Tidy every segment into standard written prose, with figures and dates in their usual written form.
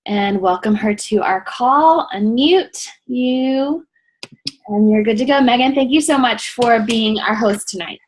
and welcome her to our call. Unmute you, and you're good to go. Meghan, thank you so much for being our host tonight.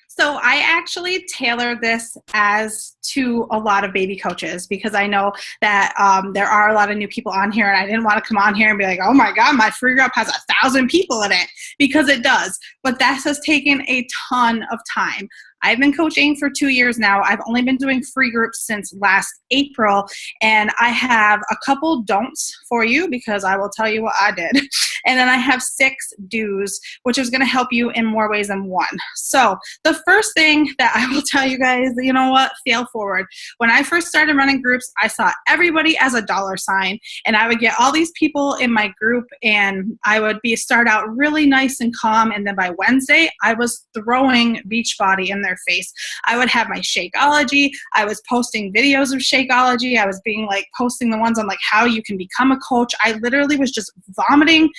So I actually tailor this as to a lot of baby coaches because I know that there are a lot of new people on here, and I didn't want to come on here and be like, oh my God, my free group has 1,000 people in it, because it does. But that has taken a ton of time. I've been coaching for 2 years now. I've only been doing free groups since last April, and I have a couple don'ts for you because I will tell you what I did. And then I have 6 do's, which is going to help you in more ways than one. So the first thing that I will tell you guys, you know what, fail forward. When I first started running groups, I saw everybody as a $sign, and I would get all these people in my group, and I would start out really nice and calm, and then by Wednesday, I was throwing Beachbody in their face. I would have my Shakeology. I was posting videos of Shakeology. I was posting the ones on how you can become a coach. I literally was just vomiting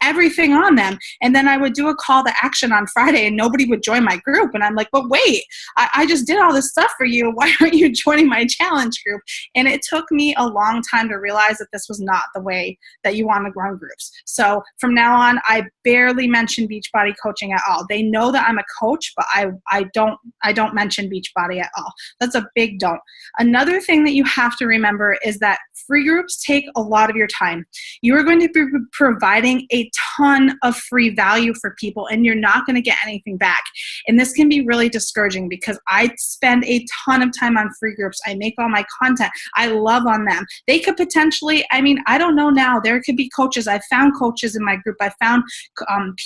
everything on them. And then I would do a call to action on Friday and nobody would join my group. And I'm like, but wait, I just did all this stuff for you. Why aren't you joining my challenge group? And it took me a long time to realize that this was not the way that you want to run groups. So from now on, I barely mention Beachbody coaching at all. They know that I'm a coach, but I don't mention Beachbody at all. That's a big don't. Another thing that you have to remember is that free groups take a lot of your time. You are going to be providing a ton of free value for people, and you're not going to get anything back. And this can be really discouraging because I spend a ton of time on free groups. I make all my content. I love on them. They could potentially, I don't know now, there could be coaches. I found coaches in my group. I found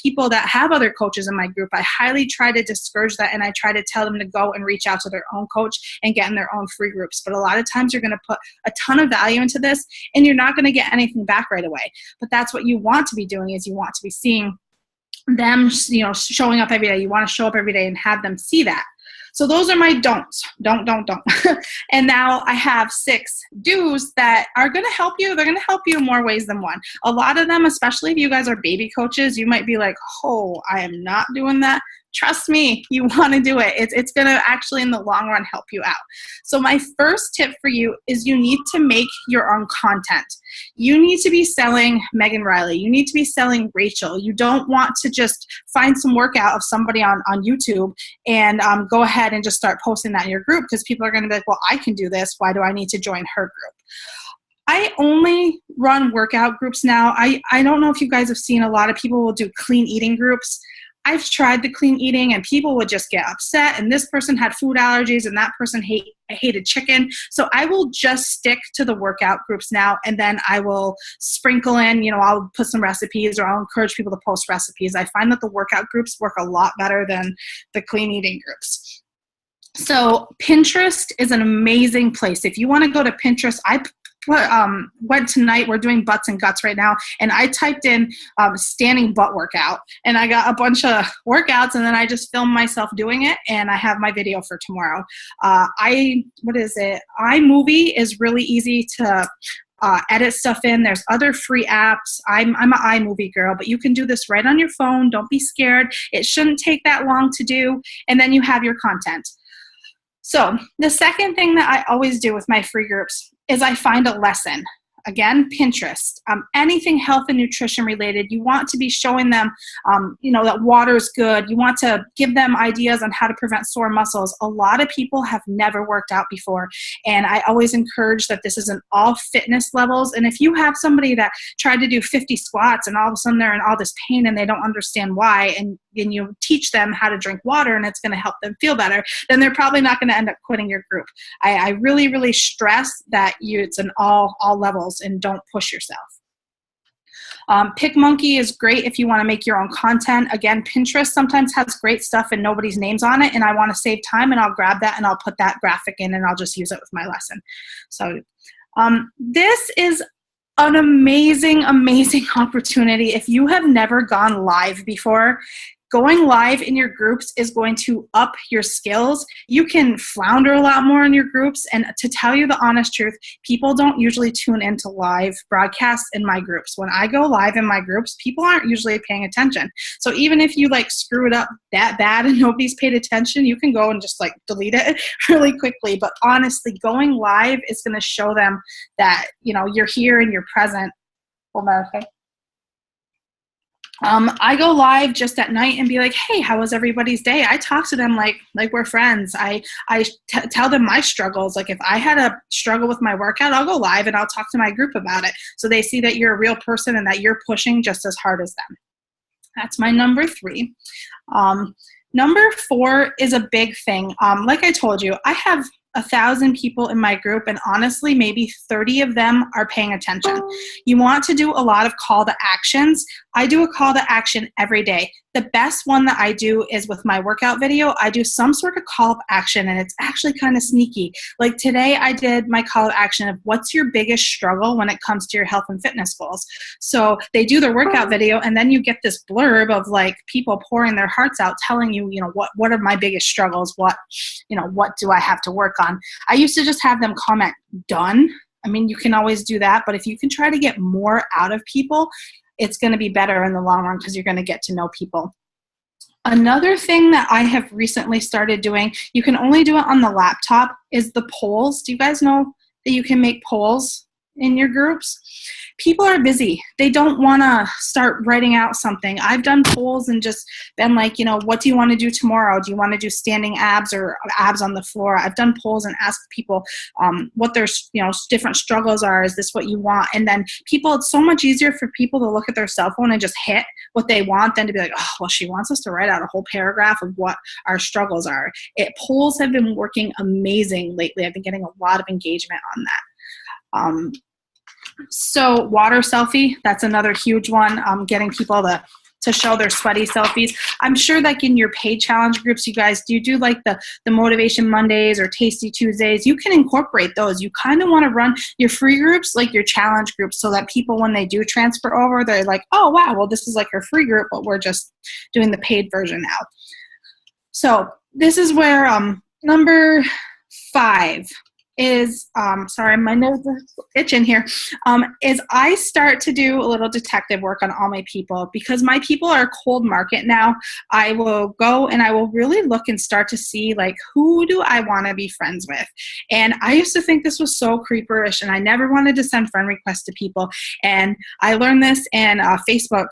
people that have other coaches in my group. I highly try to discourage that, and I try to tell them to go and reach out to their own coach and get in their own free groups. But a lot of times you're going to put a ton of value into this, and you're not going to get anything back right away. But that's what you want to be doing, is you want to be seeing them, showing up every day. You want to show up every day and have them see that. So those are my don'ts. Don't. And now I have 6 do's that are going to help you. They're going to help you in more ways than one. A lot of them, especially if you guys are baby coaches, you might be like, oh, I am not doing that. Trust me, you want to do it. It's going to actually in the long run help you out. So my first tip for you is you need to make your own content. You need to be selling Meghan Riley. You need to be selling Rachel. You don't want to just find some workout of somebody on YouTube and go ahead and just start posting that in your group, because people are going to be like, well, I can do this. Why do I need to join her group? I only run workout groups now. I don't know if you guys have seen, a lot of people will do clean eating groups. I've tried the clean eating and people would just get upset, and this person had food allergies and that person hated chicken. So I will just stick to the workout groups now, and then I will sprinkle in, I'll put some recipes, or I'll encourage people to post recipes. I find that the workout groups work a lot better than the clean eating groups. So Pinterest is an amazing place. If you want to go to Pinterest, I went tonight, we're doing butts and guts right now, and I typed in standing butt workout, and I got a bunch of workouts, and then I just filmed myself doing it, and I have my video for tomorrow. iMovie is really easy to edit stuff in. There's other free apps. I'm an iMovie girl, but you can do this right on your phone. Don't be scared. It shouldn't take that long to do, and then you have your content. So the second thing that I always do with my free groups is I find a lesson. Again, Pinterest, anything health and nutrition related. You want to be showing them, that water is good. You want to give them ideas on how to prevent sore muscles. A lot of people have never worked out before, and I always encourage that this is in all fitness levels. And if you have somebody that tried to do 50 squats and all of a sudden they're in all this pain and they don't understand why, and you teach them how to drink water and it's going to help them feel better, then they're probably not going to end up quitting your group. I really, really stress that it's in all levels, and don't push yourself. PicMonkey is great if you want to make your own content. Again, Pinterest sometimes has great stuff and nobody's names on it, and I want to save time, and I'll grab that and I'll put that graphic in and I'll just use it with my lesson. So this is an amazing opportunity. If you have never gone live before, Going live in your groups is going to up your skills. You can flounder a lot more in your groups. And to tell you the honest truth, people don't usually tune into live broadcasts in my groups. When I go live in my groups, people aren't usually paying attention. So even if you like screw it up that bad and nobody's paid attention, you can go and just like delete it really quickly. But honestly, going live is going to show them that, you know, you're here and you're present. Hold on, okay. I go live just at night and be like, hey, how was everybody's day? I talk to them like we're friends. I tell them my struggles. Like if I had a struggle with my workout, I'll go live and I'll talk to my group about it. So they see that you're a real person and that you're pushing just as hard as them. That's my number 3. Number 4 is a big thing. Like I told you, I have 1,000 people in my group, and honestly, maybe 30 of them are paying attention. You want to do a lot of call to actions. I do a call to action every day. The best one that I do is with my workout video. I do some sort of call to action, and it's actually kind of sneaky. Like today, I did my call to action of what's your biggest struggle when it comes to your health and fitness goals. So they do their workout video, and then you get this blurb of like people pouring their hearts out, telling you, you know, what are my biggest struggles? What do I have to work on? I used to just have them comment done. I mean, you can always do that, but if you can try to get more out of people, it's going to be better in the long run because you're going to get to know people. Another thing that I have recently started doing, you can only do it on the laptop, is the polls. Do you guys know that you can make polls in your groups? People are busy. They don't want to start writing out something. I've done polls and just been like, you know, what do you want to do tomorrow? Do you want to do standing abs or abs on the floor? I've done polls and asked people what their, you know, different struggles are. Is this what you want? And then people, it's so much easier for people to look at their cell phone and just hit what they want than to be like, oh, well, she wants us to write out a whole paragraph of what our struggles are. Polls have been working amazing lately. I've been getting a lot of engagement on that. So water selfie, that's another huge one, getting people to show their sweaty selfies. I'm sure like in your paid challenge groups, you guys do like the Motivation Mondays or Tasty Tuesdays. You can incorporate those. You kind of want to run your free groups like your challenge groups so that people, when they do transfer over, they're like, oh, wow, well, this is like our free group, but we're just doing the paid version now. So this is where number 5 is, sorry, my nose is itching here, is I start to do a little detective work on all my people. Because my people are a cold market now, I will go and I will really look and start to see, like, who do I want to be friends with? And I used to think this was so creeperish, and I never wanted to send friend requests to people. And I learned this in Facebook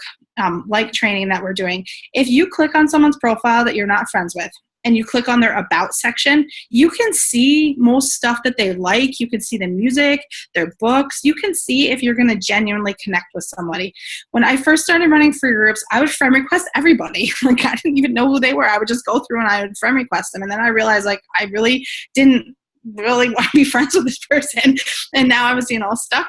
like training that we're doing. If you click on someone's profile that you're not friends with, and you click on their about section, you can see most stuff that they like. You can see the music, their books. You can see if you're going to genuinely connect with somebody. When I first started running free groups, I would friend request everybody. Like, I didn't even know who they were. I would just go through and I would friend request them. And then I realized, like, I really didn't really want to be friends with this person. And now I was, you know, stuck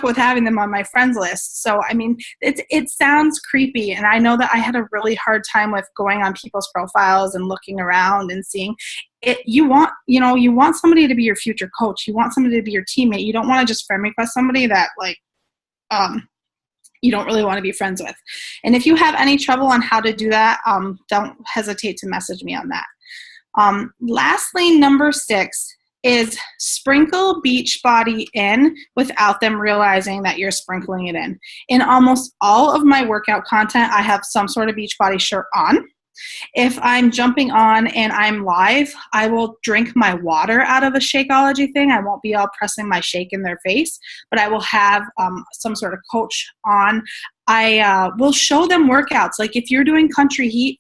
with having them on my friends list. So, I mean, it sounds creepy. And I know that I had a really hard time with going on people's profiles and looking around and seeing it. You want somebody to be your future coach. You want somebody to be your teammate. You don't want to just friend request somebody that, like, you don't really want to be friends with. And if you have any trouble on how to do that, don't hesitate to message me on that. Lastly, number 6 is sprinkle Beachbody in without them realizing that you're sprinkling it in. In almost all of my workout content, I have some sort of Beachbody shirt on. If I'm jumping on and I'm live, I will drink my water out of a Shakeology thing. I won't be all pressing my shake in their face, but I will have some sort of coach on. I will show them workouts. Like if you're doing Country Heat,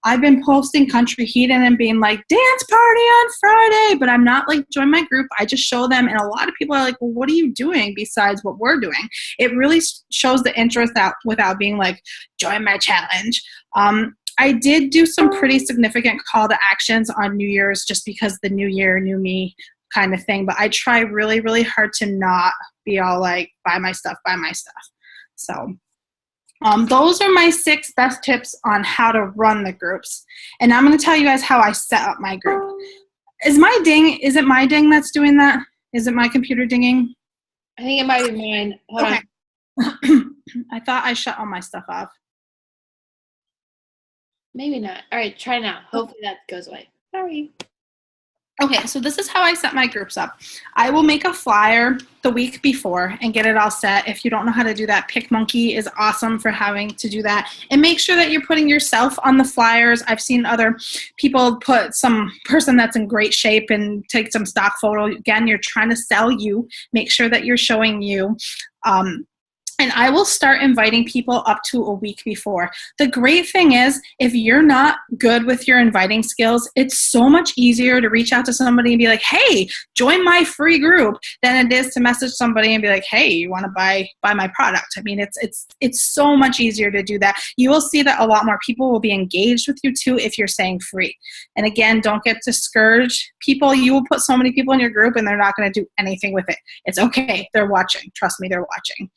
I've been posting Country Heat and then being like, dance party on Friday, but I'm not like, join my group. I just show them. And a lot of people are like, well, what are you doing besides what we're doing? It really shows the interest out without being like, join my challenge. I did do some pretty significant call to actions on New Year's just because the new year, new me kind of thing. But I try really, really hard to not be all like, buy my stuff. So those are my 6 best tips on how to run the groups. And I'm going to tell you guys how I set up my group. Is it my ding that's doing that? Is it my computer dinging? I think it might be mine. Hold on. I thought I shut all my stuff off. Maybe not. All right, try now. Hopefully that goes away. Sorry. Okay, so this is how I set my groups up. I will make a flyer the week before and get it all set. If you don't know how to do that, PicMonkey is awesome for having to do that. And make sure that you're putting yourself on the flyers. I've seen other people put some person that's in great shape and take some stock photo. Again, you're trying to sell you. Make sure that you're showing you. And I will start inviting people up to a week before. The great thing is, if you're not good with your inviting skills, it's so much easier to reach out to somebody and be like, hey, join my free group, than it is to message somebody and be like, hey, you want to buy my product? I mean, it's so much easier to do that. You will see that a lot more people will be engaged with you too if you're saying free. And again, don't get discouraged. People, you will put so many people in your group and they're not going to do anything with it. It's okay. They're watching. Trust me, they're watching.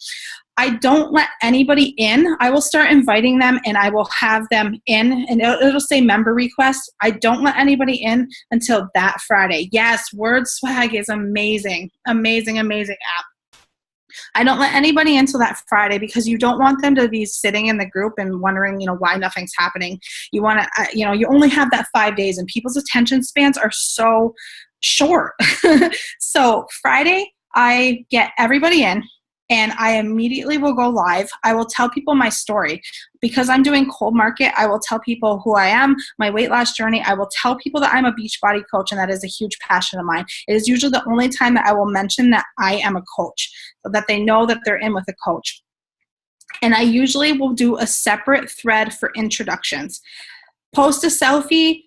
I don't let anybody in. I will start inviting them and I will have them in, and it'll say member request. I don't let anybody in until that Friday. Yes, Word Swag is amazing. Amazing, amazing app. I don't let anybody in until that Friday because you don't want them to be sitting in the group and wondering, why nothing's happening. You want to, you only have that 5 days and people's attention spans are so short. So Friday, I get everybody in. And I immediately will go live. I will tell people my story. Because I'm doing cold market, I will tell people who I am, my weight loss journey. I will tell people that I'm a Beachbody coach, and that is a huge passion of mine. It is usually the only time that I will mention that I am a coach, so that they know that they're in with a coach. And I usually will do a separate thread for introductions. Post a selfie.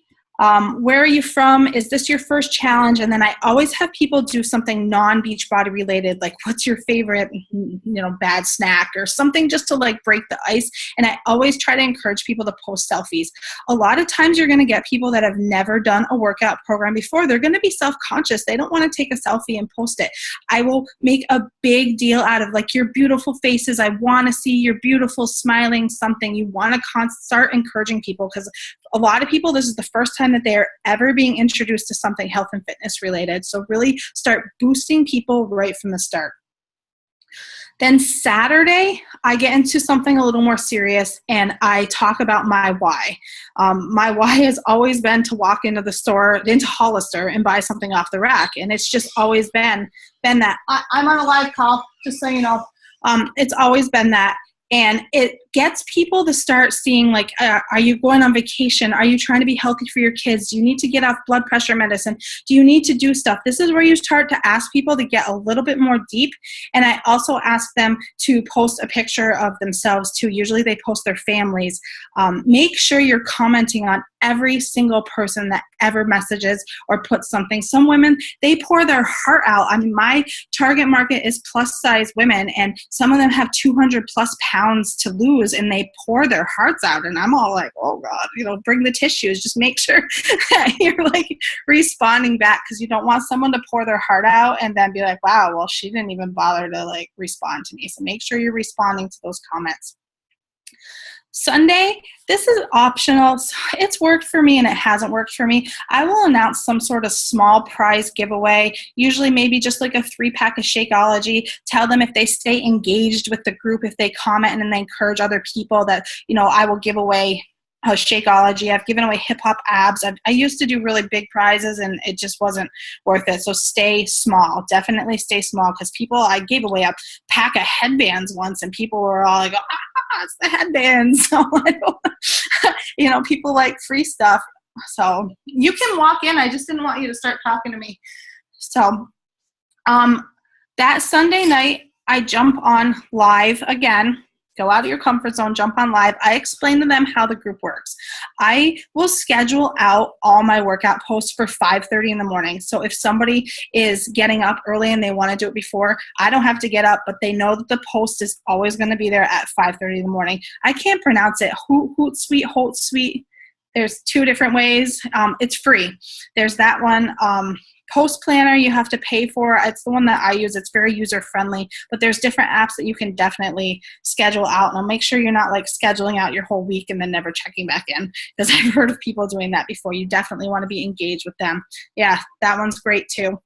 Where are you from? Is this your first challenge? And then I always have people do something non-Beachbody related, like what's your favorite, bad snack or something, just to like break the ice. And I always try to encourage people to post selfies. A lot of times you're going to get people that have never done a workout program before. They're going to be self-conscious. They don't want to take a selfie and post it. I will make a big deal out of like your beautiful faces. I want to see your beautiful smiling something. You want to start encouraging people, because a lot of people, this is the first time that they're ever being introduced to something health and fitness related. So really start boosting people right from the start. Then Saturday, I get into something a little more serious and I talk about my why. My why has always been to walk into the store, into Hollister, and buy something off the rack. And it's just always been that. I'm on a live call, just so you know. It's always been that. And it gets people to start seeing, like, are you going on vacation? Are you trying to be healthy for your kids? Do you need to get off blood pressure medicine? Do you need to do stuff? This is where you start to ask people to get a little bit more deep. And I also ask them to post a picture of themselves too. Usually they post their families. Make sure you're commenting on every single person that ever messages or puts something. Some women, they pour their heart out. I mean, my target market is plus size women, and some of them have 200 plus pounds to lose, and they pour their hearts out. And I'm all like, oh God, bring the tissues. Just make sure that you're like responding back, because you don't want someone to pour their heart out and then be like, wow, well, she didn't even bother to like respond to me. So make sure you're responding to those comments. Sunday, this is optional. It's worked for me and it hasn't worked for me. I will announce some sort of small prize giveaway, usually maybe just like a 3-pack of Shakeology. Tell them if they stay engaged with the group, if they comment and they encourage other people, that, I will give away a Shakeology. I've given away hip hop abs. I used to do really big prizes and it just wasn't worth it. So stay small. Definitely stay small, because I gave away a pack of headbands once and people were all like, it's the headbands. So people like free stuff. So you can walk in. I just didn't want you to start talking to me. So that Sunday night, I jump on live again. Go out of your comfort zone, jump on live. I explain to them how the group works. I will schedule out all my workout posts for 5:30 in the morning. So if somebody is getting up early and they want to do it before, I don't have to get up, but they know that the post is always going to be there at 5:30 in the morning. I can't pronounce it. Hootsuite. There's 2 different ways. It's free. There's that one. Post Planner you have to pay for. It's the one that I use. It's very user friendly, but there's different apps that you can definitely schedule out. And I'll make sure you're not like scheduling out your whole week and then never checking back in, because I've heard of people doing that before. You definitely want to be engaged with them. Yeah, that one's great too.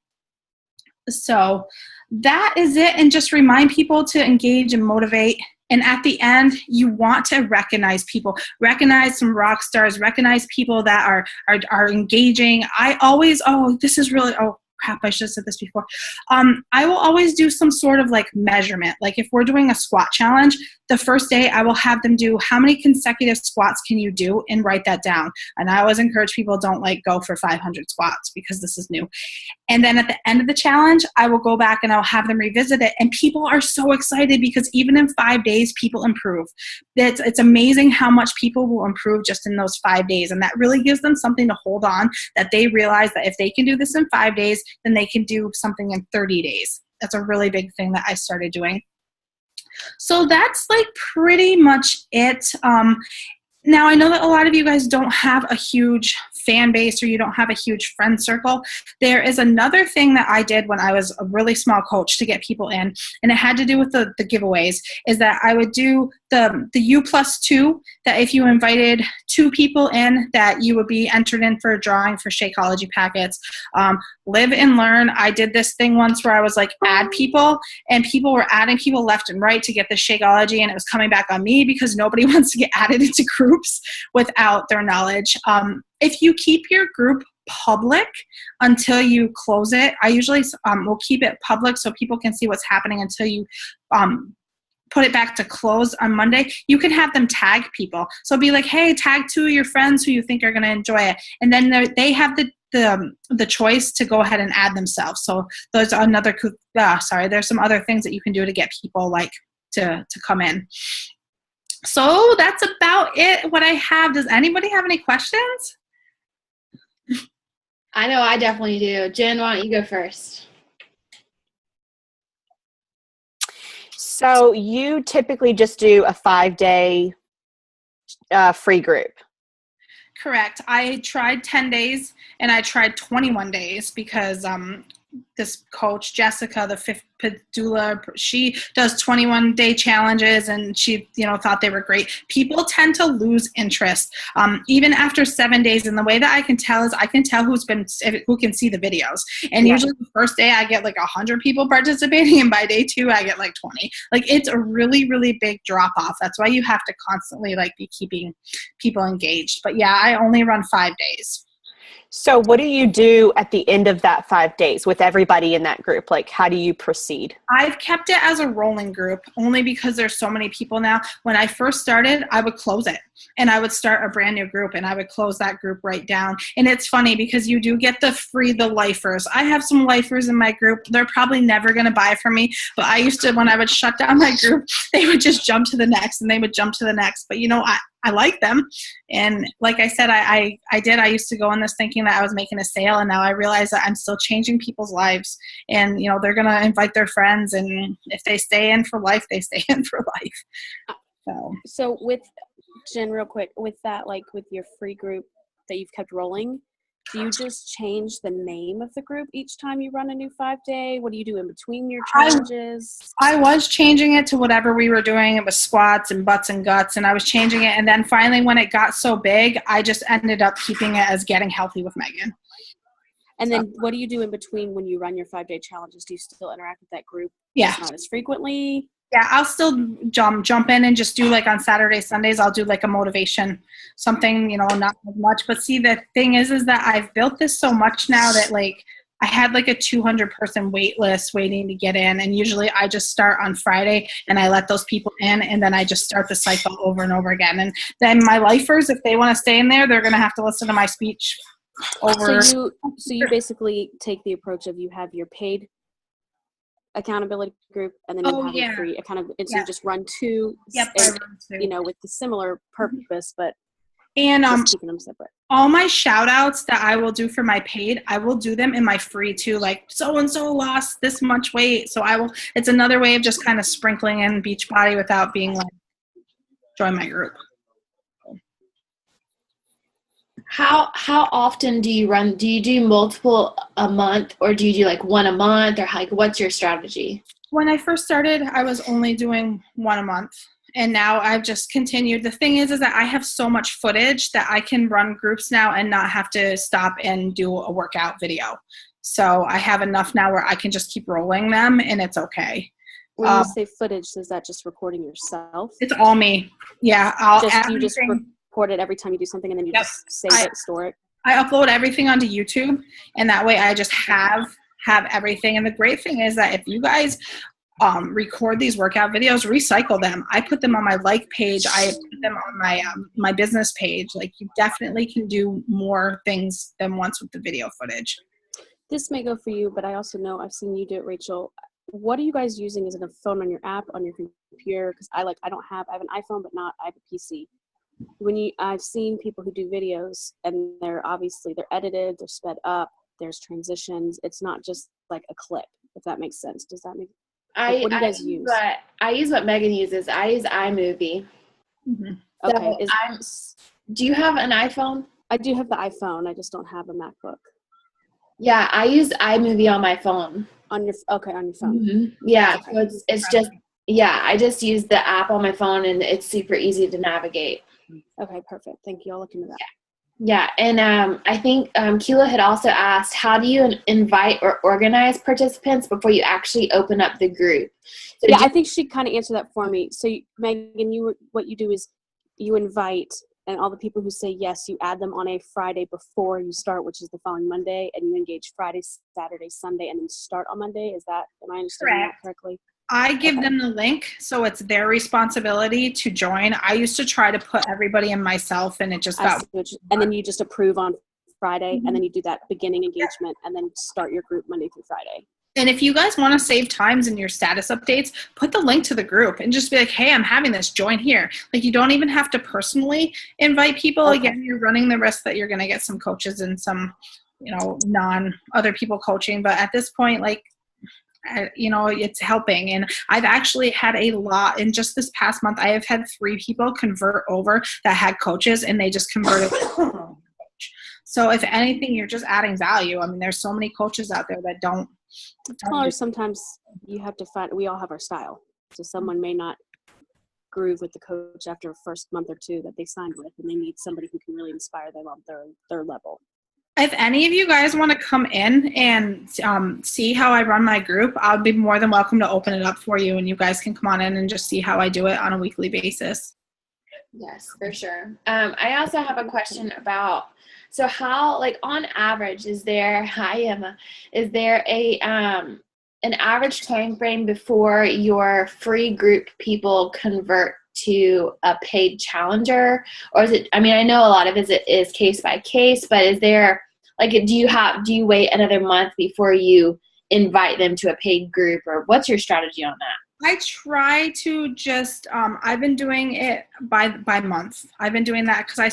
So that is it. And just remind people to engage and motivate. And at the end, you want to recognize people, recognize some rock stars, recognize people that are engaging. I always, crap, I should have said this before. I will always do some sort of like measurement. Like if we're doing a squat challenge, the first day I will have them do how many consecutive squats can you do and write that down. And I always encourage people, don't like go for 500 squats because this is new. And then at the end of the challenge, I will go back and I'll have them revisit it. And people are so excited because even in 5 days, people improve. It's amazing how much people will improve just in those 5 days. And that really gives them something to hold on, that they realize that if they can do this in 5 days, then they can do something in 30 days. That's a really big thing that I started doing. So that's like pretty much it. Now, I know that a lot of you guys don't have a huge fan base or you don't have a huge friend circle. There is another thing that I did when I was a really small coach to get people in, and it had to do with the giveaways, is that I would do the U+2, that if you invited 2 people in, that you would be entered in for a drawing for Shakeology packets. Live and learn. I did this thing once where I was like, add people, and people were adding people left and right to get the Shakeology, and it was coming back on me because nobody wants to get added into groups without their knowledge. If you keep your group public until you close it, I usually will keep it public so people can see what's happening until you put it back to close on Monday. You can have them tag people. So be like, hey, tag 2 of your friends who you think are going to enjoy it. And then they have the choice to go ahead and add themselves. So there's there's some other things that you can do to get people like to come in. So that's about it, what I have. Does anybody have any questions? I know I definitely do. Jen, why don't you go first? So you typically just do a 5-day free group. Correct. I tried 10 days and I tried 21 days because this coach, Jessica, the fifth doula, she does 21-day challenges, and she, thought they were great. People tend to lose interest even after 7 days. And the way that I can tell is I can tell who can see the videos. And usually the first day I get like 100 people participating, and by day 2 I get like 20. Like it's a really, really big drop off. That's why you have to constantly like be keeping people engaged. But yeah, I only run 5 days. So what do you do at the end of that 5 days with everybody in that group? Like, how do you proceed? I've kept it as a rolling group only because there's so many people now. When I first started, I would close it and I would start a brand new group and I would close that group right down. And it's funny because you do get the lifers. I have some lifers in my group. They're probably never going to buy from me, but I used to, when I would shut down my group, they would just jump to the next and they would jump to the next. But I like them. And like I said, I used to go in this thinking that I was making a sale, and now I realize that I'm still changing people's lives, and they're going to invite their friends, and if they stay in for life, they stay in for life. So with Jen, real quick, with that, like with your free group that you've kept rolling, do you just change the name of the group each time you run a new 5-day? What do you do in between your challenges? I was changing it to whatever we were doing. It was squats and butts and guts, and I was changing it. And then finally, when it got so big, I just ended up keeping it as Getting Healthy with Meghan. And then what do you do in between when you run your 5-day challenges? Do you still interact with that group? Yeah. Just not as frequently? Yeah, I'll still jump in and just do like on Saturday, Sundays, I'll do like a motivation, something, not as much. But see, the thing is that I've built this so much now that like I had like a 200-person wait list waiting to get in. And usually I just start on Friday and I let those people in, and then I just start the cycle over and over again. And then my lifers, if they want to stay in there, they're going to have to listen to my speech over. So you basically take the approach of you have your paid accountability group, and then you have a free accountability. So you just run 2, with the similar purpose, but just keeping them separate. All my shout outs that I will do for my paid, I will do them in my free too. Like so-and-so lost this much weight. So it's another way of just kind of sprinkling in Beachbody without being like, join my group. How often do you run? Do you do multiple a month, or do you do like one a month, or like what's your strategy? When I first started, I was only doing 1 a month, and now I've just continued. The thing is that I have so much footage that I can run groups now and not have to stop and do a workout video. So I have enough now where I can just keep rolling them, and it's okay. When you say footage, is that just recording yourself? It's all me. Yeah. You just record it every time you do something, and then you just save it, store it? I upload everything onto YouTube, and that way I just have everything. And the great thing is that if you guys record these workout videos, recycle them. I put them on my like page. I put them on my my business page. Like, you definitely can do more things than once with the video footage. This may go for you, but I also know I've seen you do it, Rachel. What are you guys using? Is it a phone on your app, on your computer? Because I have an iPhone, but I have a PC. I've seen people who do videos, and they're edited, they're sped up, there's transitions. It's not just like a clip, if that makes sense. Does that make what do you guys use? I use what Megan uses. I use iMovie. Mm-hmm. Okay. Do you have an iPhone? I do have the iPhone. I just don't have a MacBook. Yeah, I use iMovie on my phone. On your phone. Mm-hmm. Yeah, okay. So it's just I just use the app on my phone, and it's super easy to navigate. Okay, perfect. Thank you. I'll look into that. Yeah, and I think Keela had also asked, how do you invite or organize participants before you actually open up the group? So I think she kind of answered that for me. So Megan, what you do is you invite, and all the people who say yes, you add them on a Friday before you start, which is the following Monday, and you engage Friday, Saturday, Sunday, and then start on Monday. Am I understanding that correctly? I give them the link, so it's their responsibility to join. I used to try to put everybody in myself, and it just got... And then you just approve on Friday, mm-hmm. and then you do that beginning engagement, and then start your group Monday through Friday. And if you guys want to save times in your status updates, put the link to the group and just be like, hey, I'm having this, join here. Like, you don't even have to personally invite people. Okay. Again, you're running the risk that you're going to get some coaches and some, non-other people coaching. But at this point, it's helping. And I've actually had a lot in just this past month. I have had 3 people convert over that had coaches, and they just converted. So if anything, you're just adding value. I mean, there's so many coaches out there that don't. Or sometimes you have to find, we all have our style. So someone may not groove with the coach after a first month or 2 that they signed with, and they need somebody who can really inspire them on their level. If any of you guys want to come in and see how I run my group, I'll be more than welcome to open it up for you, and you guys can come on in and just see how I do it on a weekly basis. Yes, for sure. I also have a question about, so how, on average, is there an average time frame before your free group people convert to a paid challenger? Or is it, I know a lot of it is case by case, but is there, do you wait another month before you invite them to a paid group, or what's your strategy on that? I try to just, I've been doing it by month. I've been doing that because I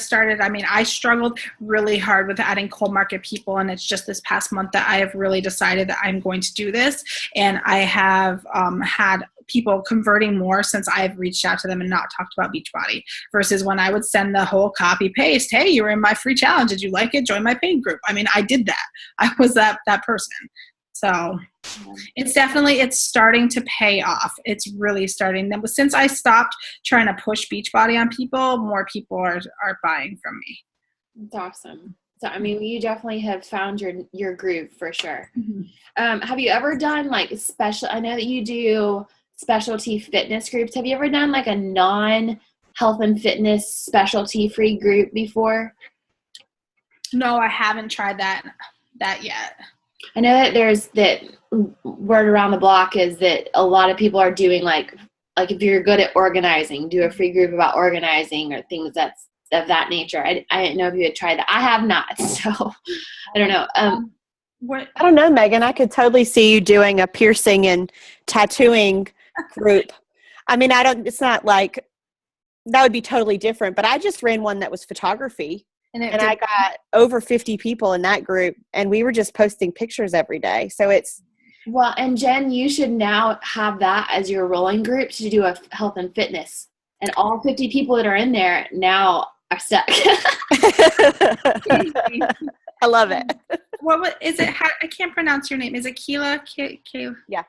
struggled really hard with adding cold market people. And it's just this past month that I have really decided that I'm going to do this. And I have had people converting more since I've reached out to them and not talked about Beachbody, versus when I would send the whole copy paste. Hey, you were in my free challenge. Did you like it? Join my paid group. I did that. I was that person. So it's starting to pay off. It's really starting. Since I stopped trying to push Beachbody on people, more people are buying from me. That's awesome. So, you definitely have found your groove for sure. Mm-hmm. Have you ever done special, I know that you do specialty fitness groups. Have you ever done a non-health and fitness specialty free group before? No, I haven't tried that yet. I know that there's that word around the block is that a lot of people are doing if you're good at organizing, do a free group about organizing or things that's of that nature. I didn't know if you had tried that. I have not, so I don't know. I don't know, Megan. I could totally see you doing a piercing and tattooing group. It's not that would be totally different, but I just ran one that was photography. And I got over 50 people in that group, and we were just posting pictures every day. So it's... Well, and Jen, you should now have that as your rolling group to do a health and fitness. And all 50 people that are in there now are stuck. I love it. What is it? I can't pronounce your name. Is it Keela? Yeah.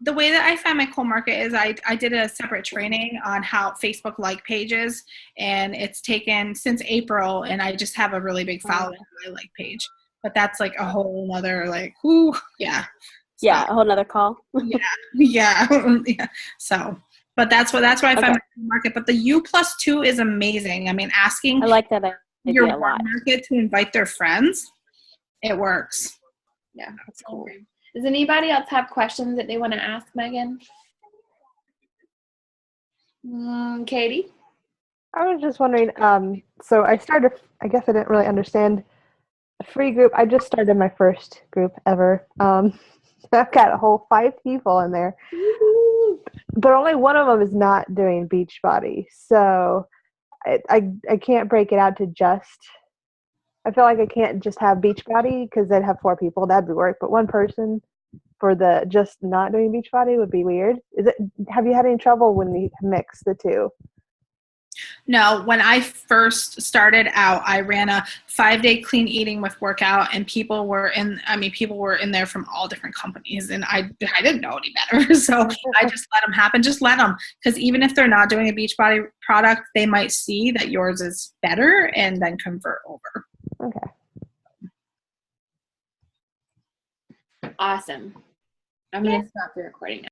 The way that I found my cold market is I did a separate training on how Facebook like pages, and it's taken since April, and I just have a really big following on my like page. But that's a whole nother yeah. Yeah, a whole nother call. Yeah. So, but that's why I find my market. But the U+2 is amazing. I mean, asking I like that idea your a lot. market to invite their friends, it works. Yeah, that's cool. Does anybody else have questions that they want to ask Megan? Katie? I was just wondering, so I started, I guess I didn't really understand a free group. I just started my first group ever. I've got a whole 5 people in there, but only one of them is not doing Beachbody. So I can't break it out to just, I feel like I can't just have Beachbody because they'd have 4 people. That'd be work. But one person for the just not doing Beachbody would be weird. Have you had any trouble when you mix the two? No, when I first started out, I ran a 5-day clean eating with workout, and people were in there from all different companies, and I didn't know any better. So I just let them happen. Just let them, because even if they're not doing a Beachbody product, they might see that yours is better and then convert over. Okay. Awesome. I'm going to stop the recording now.